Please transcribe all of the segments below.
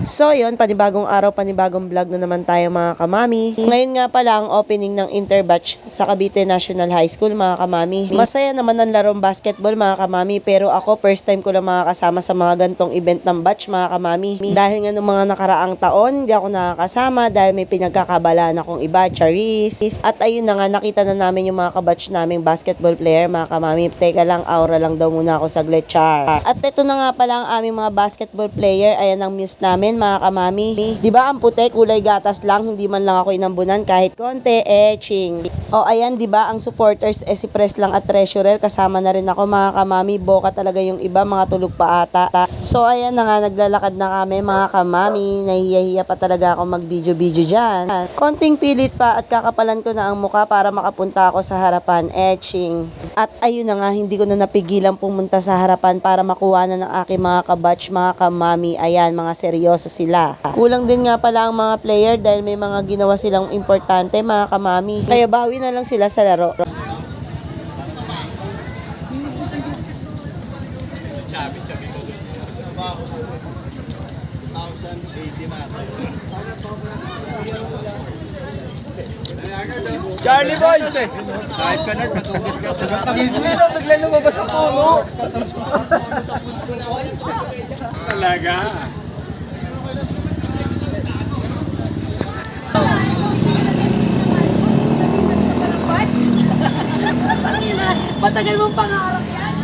So yun, panibagong araw, panibagong vlog na naman tayo mga kamami. Ngayon nga pala ang opening ng interbatch sa Cavite National High School mga kamami. Masaya naman ang larong basketball mga kamami, pero ako first time ko lang makakasama sa mga gantong event ng batch mga kamami. Dahil nga nung mga nakaraang taon, hindi ako nakakasama dahil may pinagkakabalaan akong iba, Charis. At ayun na nga, nakita na namin yung mga kabatch naming basketball player mga kamami. Teka lang, aura lang daw muna ako saglit, Char. At ito na nga pala ang aming mga basketball player. Ayan ang muse namin mga kamami. Di ba ang puti, kulay gatas lang, hindi man lang ako inambunan kahit konti, ching. O ayan, di ba ang supporters si Press lang at treasurer, kasama na rin ako mga kamami. Boka talaga yung iba, mga tulog pa ata. So ayan na nga, naglalakad na kami mga kamami. Nahihiya pa talaga ako mag-video-video dyan. Konting pilit pa at kakapalan ko na ang muka para makapunta ako sa harapan, ching. At ayun na nga, hindi ko na napigilan pumunta sa harapan para makuha na ng aking mga kabatch, mga kamami. Ayan, mga seryoso sila. Kulang din nga pala ang mga player dahil may mga ginawa silang importante mga kamami. Kaya bawi na lang sila sa laro. Charlie boy! Kahit ka na, natugas ka. Hindi na, bigla lumabas ang puno. Talaga. Matagal mong pangarap yan.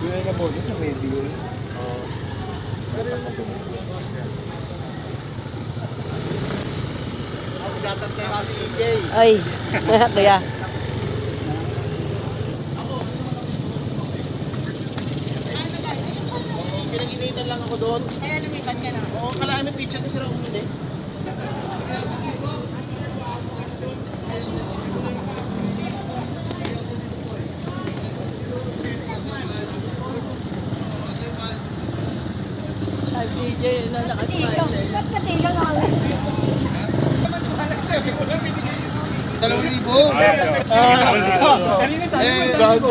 Yun na po, sa medio. Ay, kaya. Pinag-initan lang ako doon. Kaya lumipat ka na? Oo, kailangan may picture kasi raw umili. DJ na nakatry. Ba't ka tingnan ako? 2,000. Kanina tayo.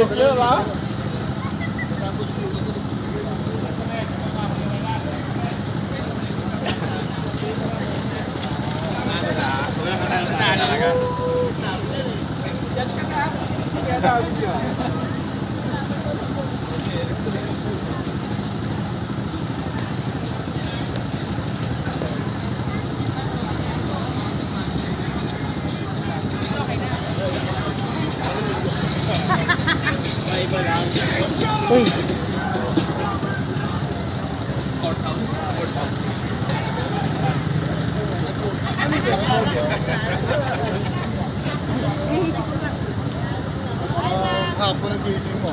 Uy. Hapon ang gising mo.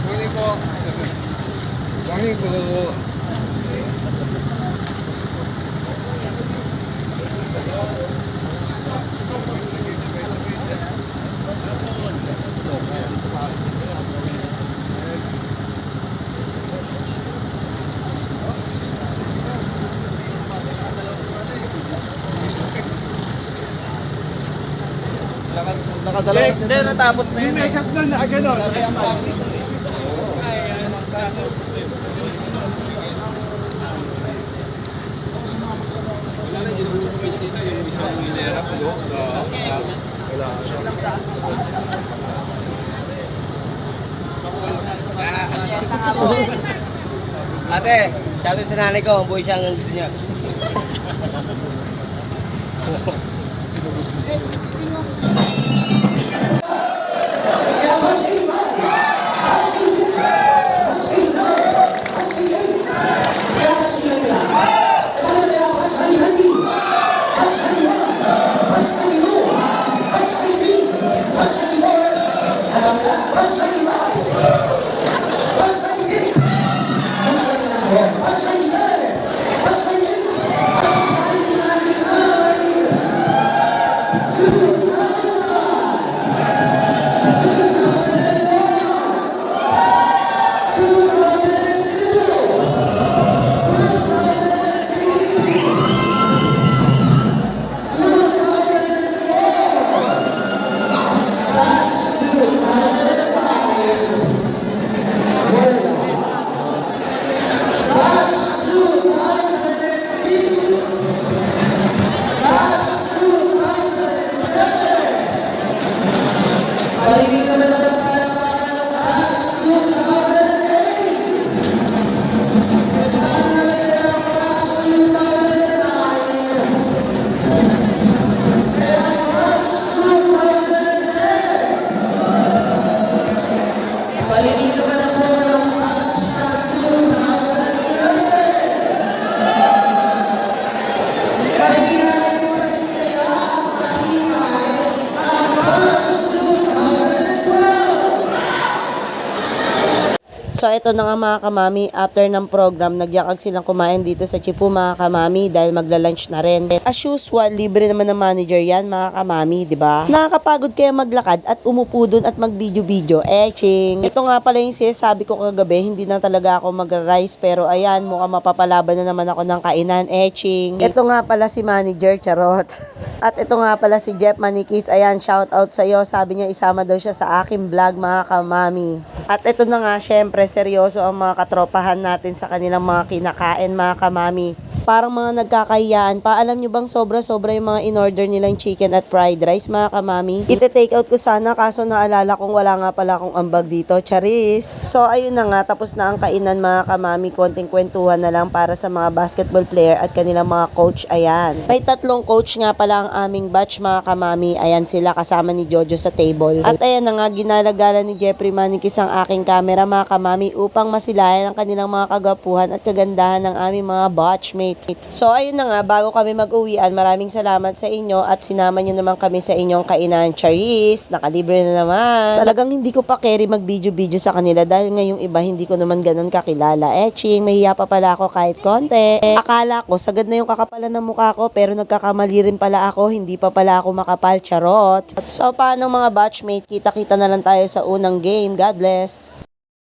Kunin ko. Kunin ko. Nakadalawa siya. Hindi, natapos na yun. Yung makeup lang na gano'n. Ate, shoutout sa nanay ko, buhay siya ang gusto niya. So, ito na nga mga kamami, after ng program, nagyakag silang kumain dito sa Chipu mga kamami dahil magla-lunch na rin. As usual, libre naman ng manager yan mga kamami, di ba? Nakakapagod kaya maglakad at umupo dun at mag-video-video. Ching! Ito nga pala yung sinasabi ko kagabi, hindi na talaga ako mag-rice pero ayan, mukhang mapapalaban na naman ako ng kainan. Ching! Ito nga pala si manager, charot. At ito nga pala si Jeff Manikis, ayan, shout out sa iyo. Sabi niya isama daw siya sa aking vlog mga kamami. At ito na nga, syempre, seryoso ang mga katropahan natin sa kanilang mga kinakain mga kamami. Parang mga nagkakahiyaan pa. Alam nyo bang sobra-sobra yung mga in-order nilang chicken at fried rice mga kamami? Ite-take out ko sana kaso naalala kong wala nga pala akong ambag dito. Charis! So ayun na nga, tapos na ang kainan mga kamami. Konting kwentuhan na lang para sa mga basketball player at kanilang mga coach. Ayan. May 3 coach nga pala ang aming batch mga kamami. Ayan sila kasama ni Jojo sa table. At ayan na nga, ginalagala ni Jeffrey Manikis ang aking camera mga kamami upang masilayan ang kanilang mga kagapuhan at kagandahan ng aming mga batchmate. So ayun na nga, bago kami mag-uwian, maraming salamat sa inyo at sinama nyo naman kami sa inyong kainan. Charis, nakalibre na naman. Talagang hindi ko pa carry mag-video-video sa kanila dahil ngayong iba hindi ko naman ganun kakilala. Ching, mahiya pa pala ako kahit konti. Akala ko, sagad na yung kakapalan ng mukha ko pero nagkakamali rin pala ako, hindi pa pala ako makapal, charot. So paano mga batchmate, kita-kita na lang tayo sa unang game. God bless.